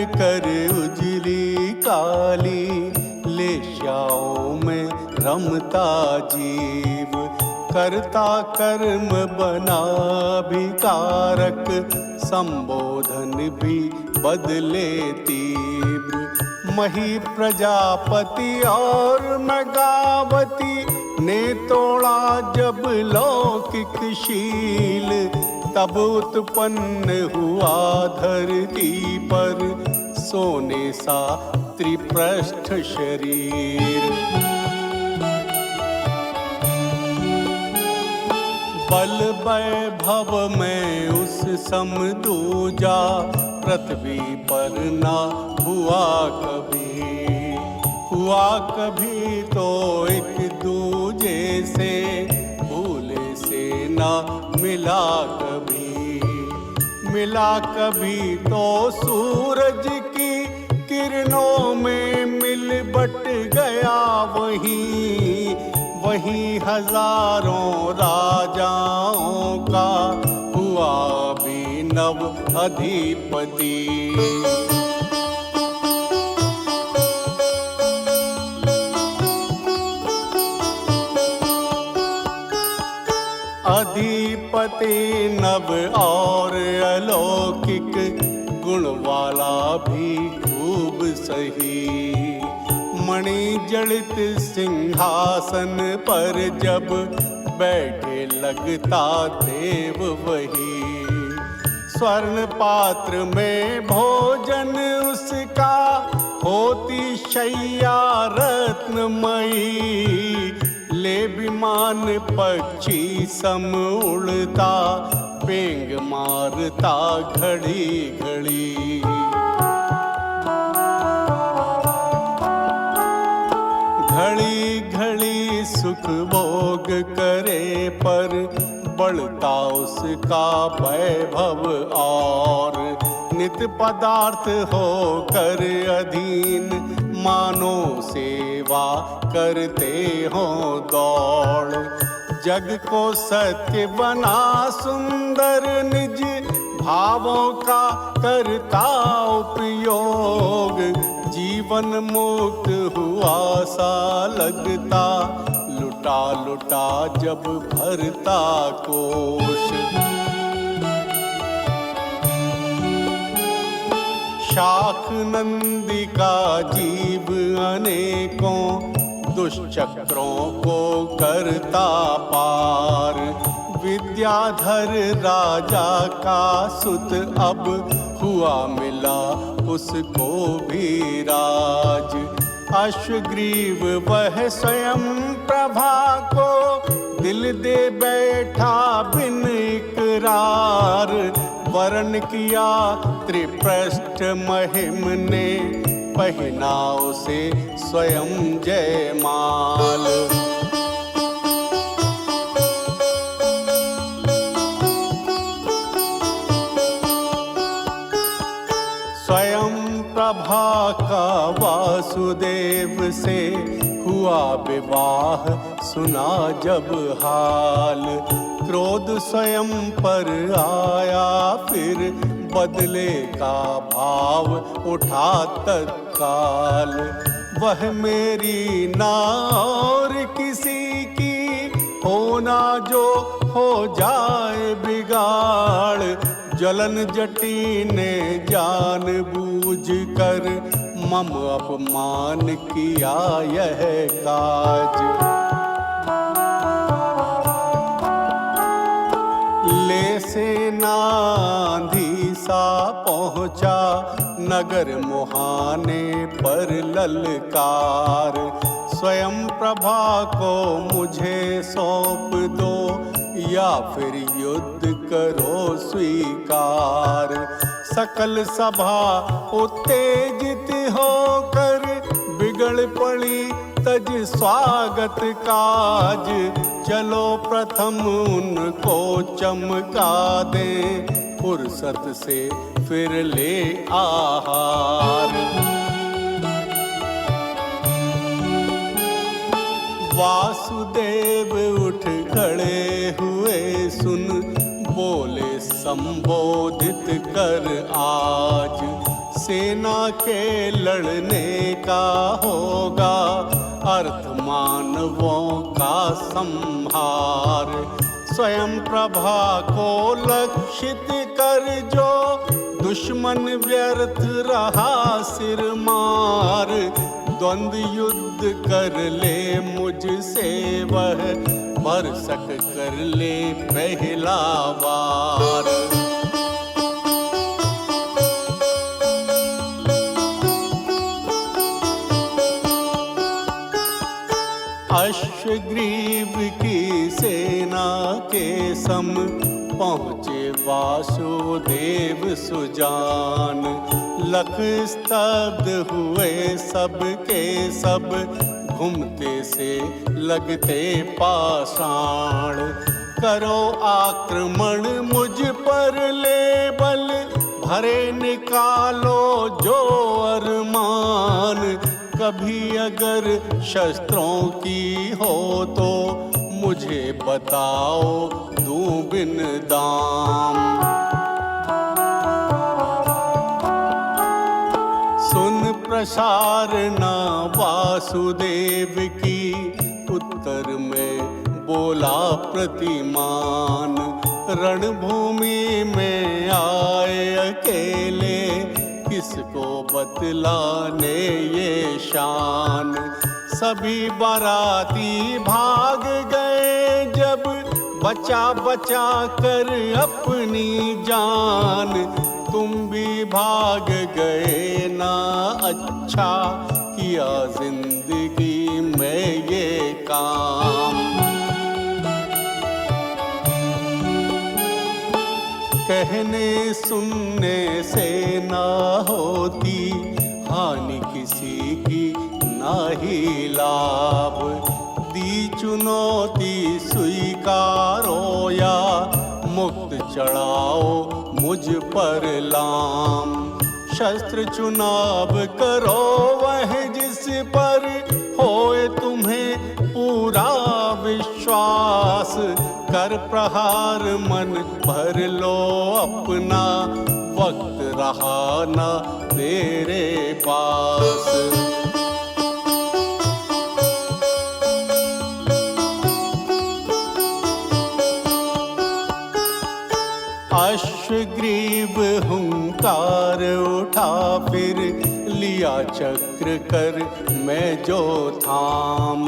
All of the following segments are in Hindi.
कर उजली काली, लेश्याओं में रमता जीव। करता कर्म बना भिकारक, संबोधन भी बदले तीव्र। मही प्रजापति और मगावती ने तोड़ा जब लौकिक शील, तब उत्पन्न हुआ धरती पर सोने सा त्रिपृष्ठ शरीर। बल वैभव में उस सम दूजा, पृथ्वी पर ना हुआ कभी। हुआ कभी तो एक दूजे से, भूले से ना मिला कभी। मिला कभी तो सूरज की किरणों में मिल बट गया वहीं। वहीं हजारों राजाओं का हुआ भी नव अधिपति। अधिपति नव और अलौकिक, गुण वाला भी खूब सही। मणि जड़ित सिंहासन पर जब बैठे लगता देव वही। स्वर्ण पात्र में भोजन उसका, होती शैया रत्नमयी। ले विमान पक्षी सम उड़ता, पेंग मारता घड़ी घड़ी। घड़ी घड़ी सुख भोग करे, पर बढ़ता उसका वैभव और। नित पदार्थ होकर अधीन, मानो सेवा करते हो दौड़। जग को सत्य बना सुंदर, निज भावों का करता उपयोग। जीवन मुक्त हुआ सा लगता, लुटा लुटा जब भरता कोश। शाख नंदी का जीव अनेकों, दुष्चक्रों को करता पार। विद्याधर राजा का सुत अब हुआ मिला उसको भी राज। अश्वग्रीव वह स्वयं प्रभा को, दिल दे बैठा बिन इकरार। वरण किया त्रिपृष्ठ महिम ने, पहना उसे स्वयं जयमाल। स्वयं प्रभा का वासुदेव से हुआ विवाह, सुना जब हाल। क्रोध स्वयं पर आया, फिर बदले का भाव उठा तत्काल। वह मेरी ना और किसी की, होना जो हो जाए बिगाड़। जलन जटी ने जान बूझ कर, मम अपमान किया यह काज। ले से नांधी सा पहुँचा, नगर मुहाने पर ललकार। स्वयं प्रभा को मुझे सौंप दो, या फिर युद्ध करो स्वीकार। सकल सभा उत्तेजित होकर, बिगड़ पड़ी तज स्वागत काज। चलो प्रथम उनको चमका दे, फुर्सत से फिर ले आहार। वासुदेव उठ खड़े हुए, सुन बोले संबोधित कर आज। सेना के लड़ने का होगा अर्थ मानवों का संहार। स्वयं प्रभा को लक्षित कर जो दुश्मन व्यर्थ रहा सिर मार। द्वंद युद्ध कर ले मुझसे वह भरसक कर ले पहला वार। अश्वग्रीव की सेना के सम पहुँचे वासुदेव सुजान। लख स्तब्ध हुए सब के सब घूमते से लगते पाषाण। करो आक्रमण मुझ पर ले बल भरे निकालो जो अरमान। कभी अगर शस्त्रों की हो तो मुझे बताओ दूं बिन दाम। सुन प्रसारना वासुदेव की उत्तर में बोला प्रतिमान। रणभूमि में आए अकेले किसको बतलाने ये शान। सभी बाराती भाग गए जब बचा बचा कर अपनी जान। तुम भी भाग गए ना अच्छा किया जिंदगी में ये काम। कहने सुनने से ना होती हानि किसी की ना ही लाभ। दी चुनौती स्वीकारो या मुक्त चढ़ाओ मुझ पर लाम। शस्त्र चुनाव करो वह जिस पर होए तुम्हें पूरा विश्वास। कर प्रहार मन भर लो अपना वक्त रहा न तेरे पास। अश्वग्रीव हुंकार उठा फिर लिया चक्र कर मैं जो थाम।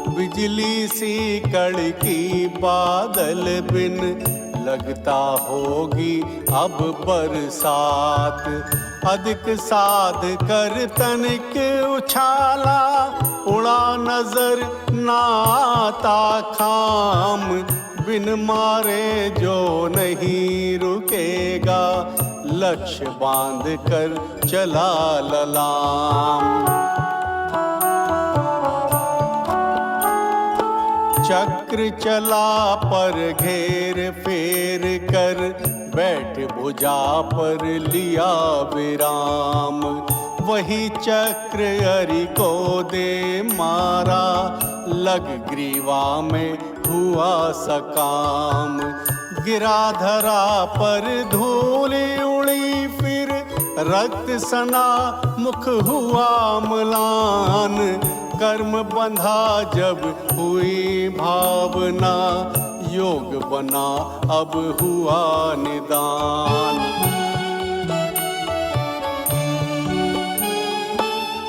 बिजली सी कड़की बादल बिन लगता होगी अब बरसात। अधिक साध कर तनिक उछाला उड़ा नजर ना आता खाम। बिन मारे जो नहीं रुकेगा लक्ष्य बांध कर चला ललाम। चक्र चला पर घेर फेर कर बैठ भुजा पर लिया विराम। वही चक्र अरि को दे मारा लग ग्रीवा में हुआ सकाम। गिरा धरा पर धूल उड़ी फिर रक्त सना मुख हुआ म्लान। कर्म बंधा जब हुई भावना योग बना अब हुआ निदान।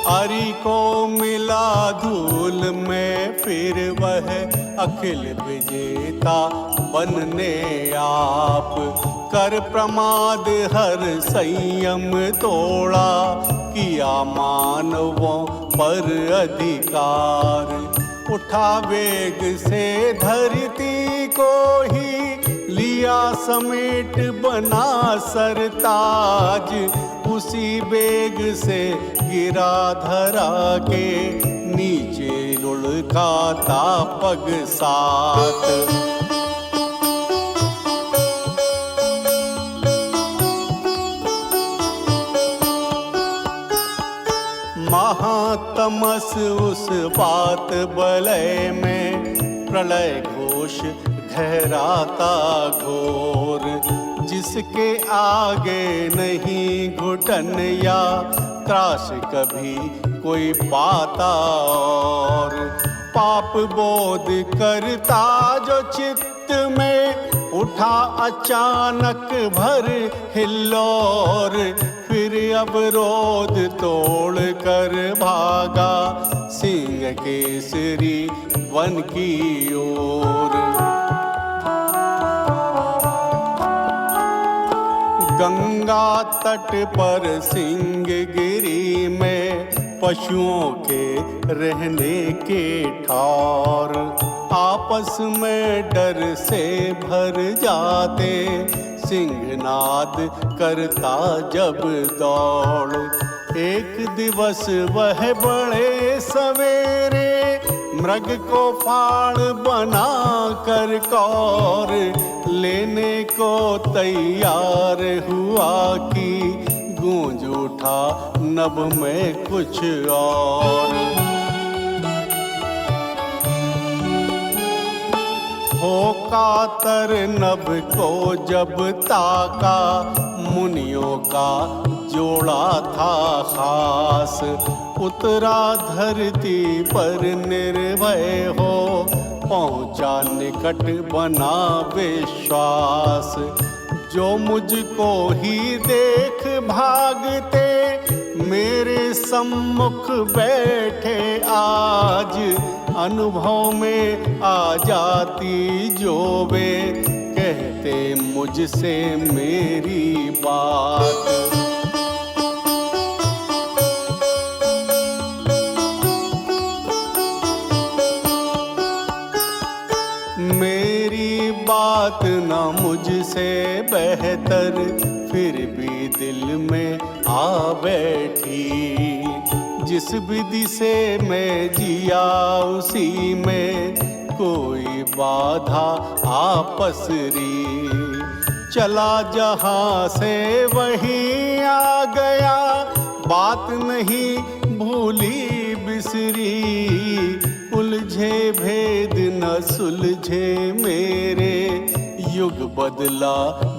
अरि को मिला धूल में फिर वह अखिल विजेता बनने आप। कर प्रमाद हर संयम तोड़ा किया मानवों पर अधिकार। उठा वेग से धरती को ही लिया समेट बना सरताज। उसी वेग से गिरा धरा के नीचे लुढ़काता पग साथ। महातमस उस बात बलय में प्रलय घोष गहराता घोर। जिस जिसके आगे नहीं घुटन या त्रास कभी कोई पाता और पाप बोध करता जो चित्त में उठा अचानक भर हिल्लोर, फिर अवरोध तोड़ कर भागा सिंह केसरी वन की ओर। गंगा तट पर सिंहगिरी में पशुओं के रहने के ठौर, आपस में डर से भर जाते सिंहनाद करता जब दौड़। एक दिवस वह बड़े सवेरे मृग को फाड़ बना कर कौर, लेने को तैयार हुआ कि गूंज उठा नभ में कुछ और। हो कातर नभ को जब ताका, मुनियों का जोड़ा था खास, उतरा धरती पर निर्भय हो, पहुंचा निकट बना विश्वास। जो मुझको ही देख भागते मेरे सम्मुख बैठे आज, अनुभव में आ जाती जो वे कहते मुझसे मेरी बात। मेरी बात न मुझसे बेहतर फिर भी दिल में आ बैठी, जिस विधि से मैं जिया उसी में कोई बाधा आपसरी। चला जहाँ से वहीं आ गया, बात नहीं भूली बिसरी, उलझे भेद न सुलझे मेरे, युग बदला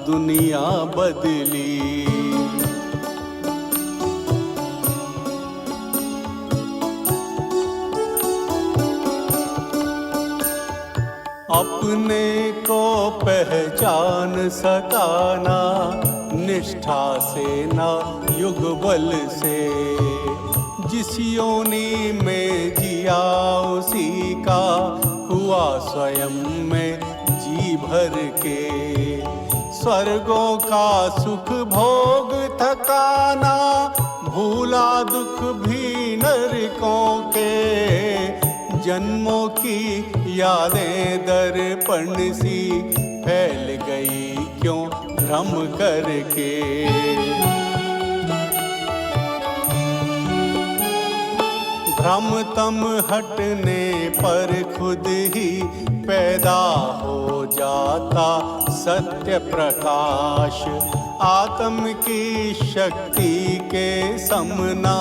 दुनिया बदली। अपने को पहचान सकाना निष्ठा से ना युग बल से, जिस योनि में जिया उसी का हुआ स्वयं में जी भर के। स्वर्गों का सुख भोग थकाना, भूला दुख भी नरकों के, जन्मों की यादें दर्पण सी फैल गई क्यों भ्रम करके। भ्रम तम हटने पर खुद ही पैदा हो जाता सत्य प्रकाश। आत्म की शक्ति के समना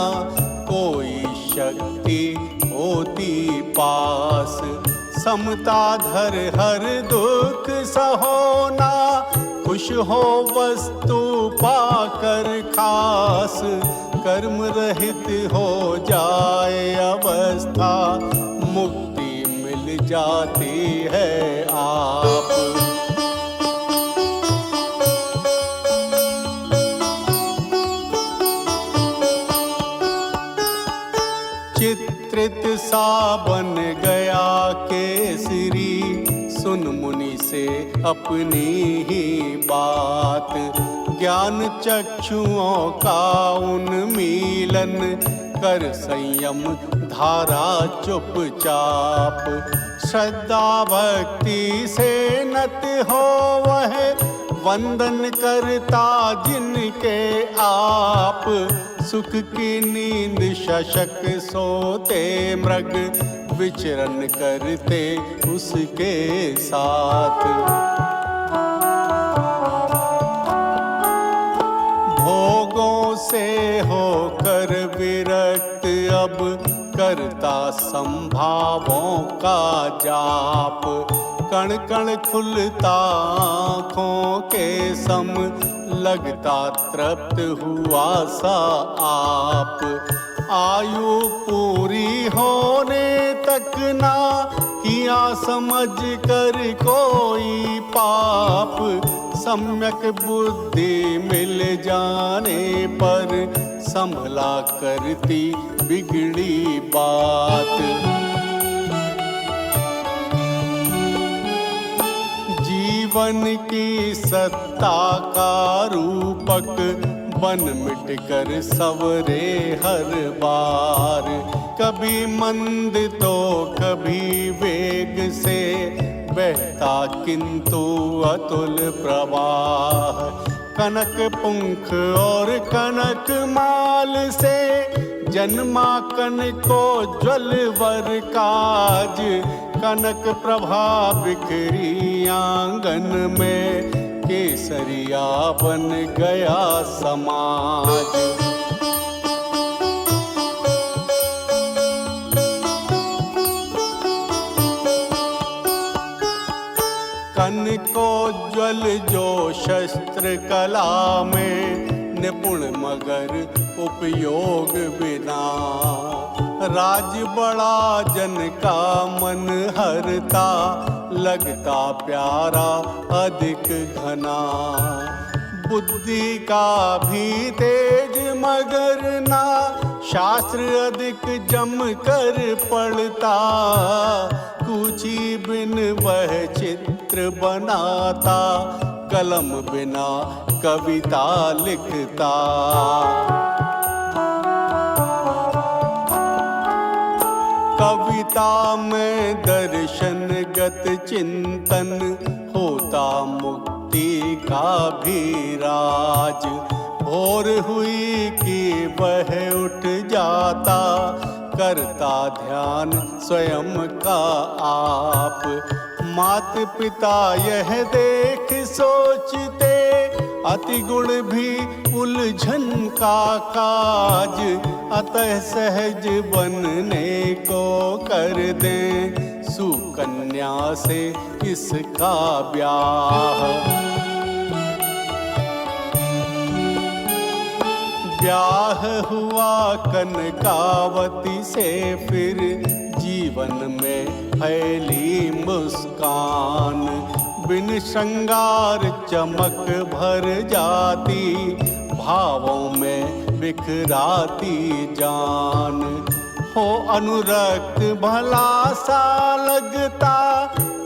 कोई शक्ति होती पास। समता धर हर दुख सहोना, खुश हो वस्तु पाकर खास। कर्म रहित हो जाए अवस्था, मुक्ति मिल जाती है आप। चित्रित सा बन गया केसरी, सुन मुनि से अपनी ही बात। ज्ञान चक्षुओं का उन्मीलन कर संयम धारा चुपचाप। श्रद्धा भक्ति से नत हो वह, वंदन करता जिनके आप। सुख की नींद शशक सोते मृग, विचरण करते उसके साथ। भोगों से होकर विरक्त अब, करता संभावों का जाप। कण कण खुलता आँखों के सम, लगता तृप्त हुआ सा आप। आयु पूरी होने तक ना किया समझ कर कोई पाप, सम्यक बुद्धि मिल जाने पर संभला करती बिगड़ी बात। जीवन की सत्ता का रूपक बन मिट कर सवरे हर बार, कभी मंद तो कभी वेग से बहता किंतु अतुल प्रवाह। कनक पुंख और कनक माल से जन्मा कनको ज्वलवर काज, कनक प्रभा बिखरी आंगन में केसरिया बन गया समाज। कनकोज्वल जो शस्त्र कला में निपुण मगर उपयोग बिना, राज बड़ा जन का मन हरता, लगता प्यारा अधिक घना। बुद्धि का भी तेज मगर ना, शास्त्र अधिक जम कर पढ़ता, कुची बिन वह चित्र बनाता, कलम बिना कविता लिखता। कविता में दर्शनगत चिंतन होता मुक्ति का भी राज। भोर हुई कि वह उठ जाता, करता ध्यान स्वयं का आप। मात पिता यह देख सोचते, अति गुण भी उलझन का काज, अतः सहज बनने को कर दे, सुकन्या से इसका ब्याह। ब्याह हुआ कनकावती से फिर, जीवन में फैली मुस्कान, बिन श्रृंगार चमक भर जाती, भावों में बिखराती जान। हो अनुरक्त भला सा लगता,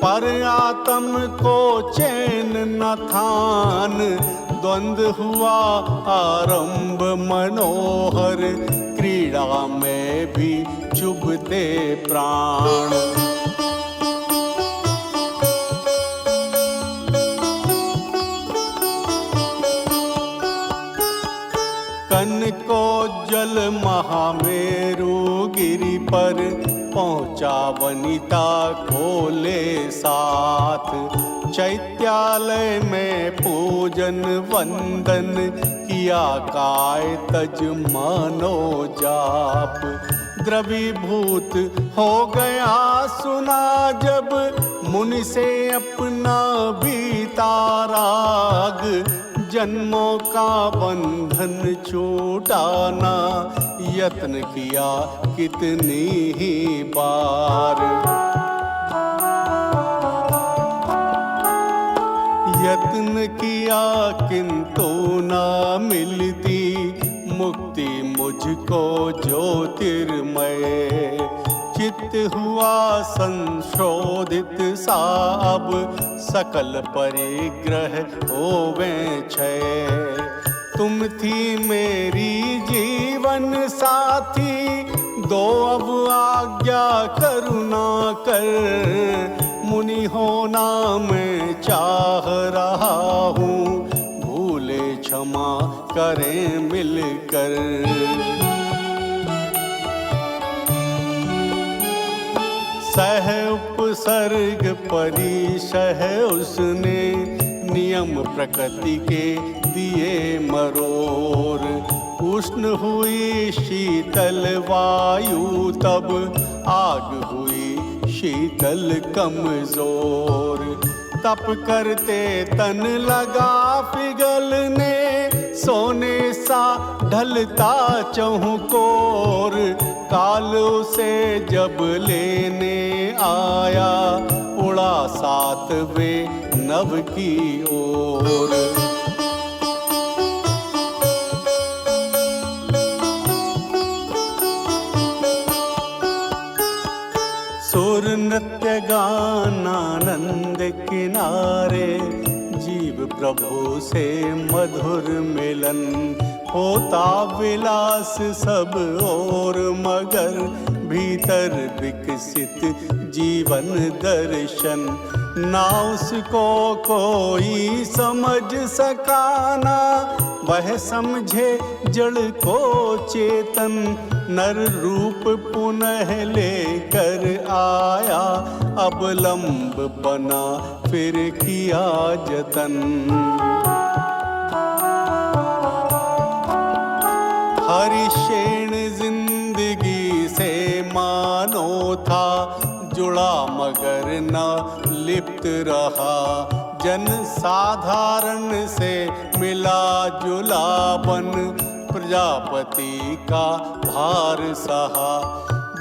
पर आत्म को चैन न थान। द्वंद हुआ आरंभ मनोहर, क्रीड़ा में भी चुभते प्राण। कनकोज्वल महामेरु गिरि पर पहुँचा वनिता खोले साथ। चैत्यालय में पूजन वंदन किया, काय तज मानो जाप। द्रवीभूत हो गया सुना जब, मुनि से अपना बीता राग। जन्मों का बंधन छूटाना, यत्न किया कितनी ही बार। यत्न किया किंतु ना मिलती, मुक्ति मुझको ज्योतिर्मय। चित्त हुआ संशोधित साब, सकल परिग्रह होवे क्षय। तुम थी मेरी जीवन साथी, दो अब आज्ञा करुणा कर। मुनि होना मैं चाह रहा हूँ, भूले क्षमा करें मिलकर। सह उपसर्ग परिसह उसने, नियम प्रकृति के दिए मरोर। उष्ण हुई शीतल वायु तब, आग हुई शीतल कमजोर। तप करते तन लगा पिघलने, सोने सा ढलता चहुकोर। काल उसे जब लेने आया, उड़ा सातवें नभ की ओर। सुर नृत्य गानानंद किनारे, जीव प्रभु से मधुर मिलन। होता विलास सब और मगर, भीतर विकसित जीवन दर्शन। ना उसको कोई समझ सकाना, वह समझे जड़ को चेतन। नर रूप पुनः लेकर आया, अब लंब बना फिर किया जतन। हरिशेण जिंदगी से मानो था जुड़ा, मगर न लिप्त रहा। जन साधारण से मिला जुला बन, प्रजापति का भार सहा।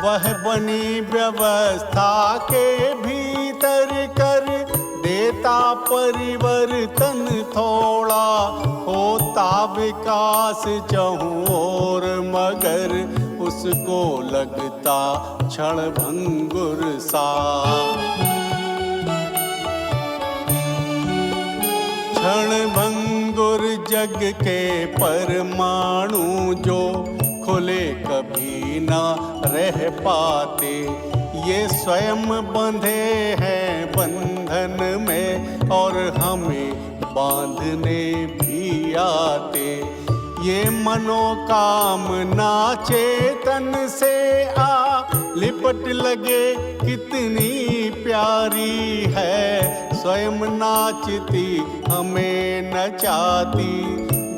वह बनी व्यवस्था के भीतर कर, देता परिवर्तन थोड़ा। होता विकास चहुं ओर, मगर उसको लगता क्षण भंगुर सा। क्षण भंगुर जग के परमाणु, जो खुले कभी ना रह पाते। ये स्वयं बंधे हैं बंधन में, और हमें बांधने भी आते। ये मनोकामना चेतन से आ लिपट लगे, कितनी प्यारी है। स्वयं नाचती हमें नचाती,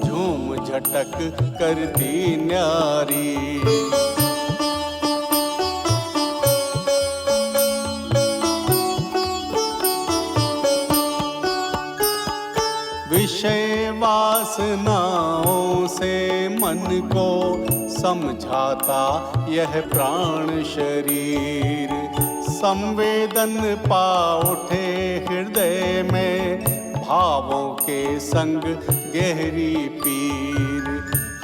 झूम झटक करती न्यारी। विषय वासनाओं से मन को समझाता यह प्राण शरीर। संवेदन पा उठे हृदय में, भावों के संग गहरी पीर।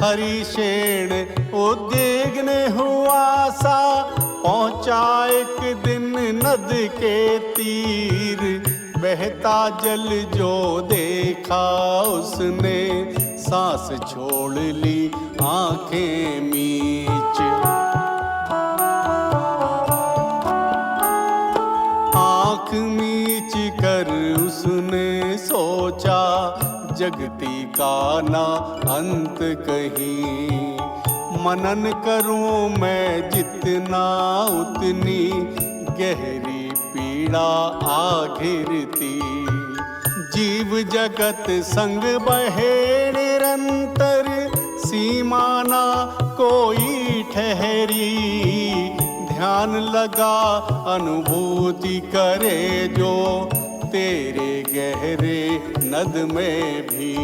हरिशेण उद्विग्न हुआ सा, पहुंचा एक दिन नद के तीर। बहता जल जो देखा उसने, सांस छोड़ ली आंखें मीच। आंख मीच कर उसने सोचा, जगती का ना अंत कहीं। मनन करूं मैं जितना, उतनी गहरी पीड़ा आ घिरती। जीव जगत संग बहे निरंतर, सीमा ना कोई ठहरी। ध्यान लगा अनुभूति करे जो, तेरे गहरे नद में भी।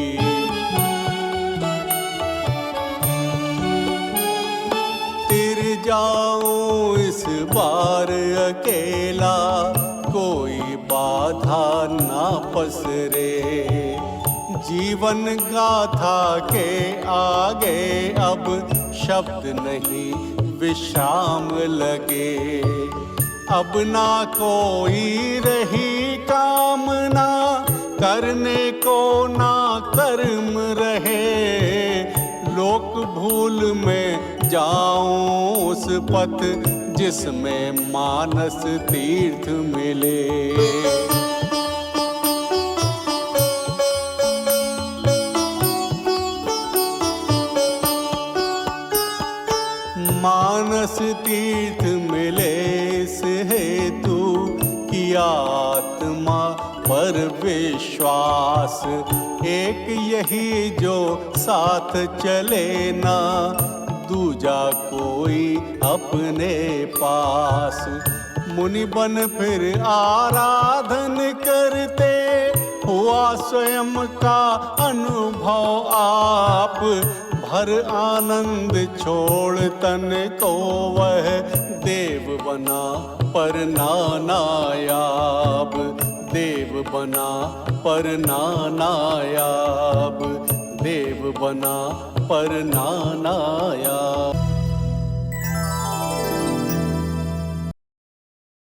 तिर जाऊं इस बार अकेला, कोई बाधा ना पसरे। जीवन गाथा के आगे अब शब्द नहीं विश्राम लगे। अब ना कोई रही कामना, करने को ना कर्म रहे। लोक भूल में जाऊं उस पथ, जिसमें मानस तीर्थ मिले। मानस तीर्थ मिले से हेतु, किया आत्मा पर विश्वास। एक यही जो साथ चले ना, दूजा कोई अपने पास। मुनि बन फिर आराधन करते, हुआ स्वयं का अनुभव आप। भर आनंद छोड़ तन को वह देव बना पर नानायाब, देव बना पर नानायाब, देव बना पर नानायाब।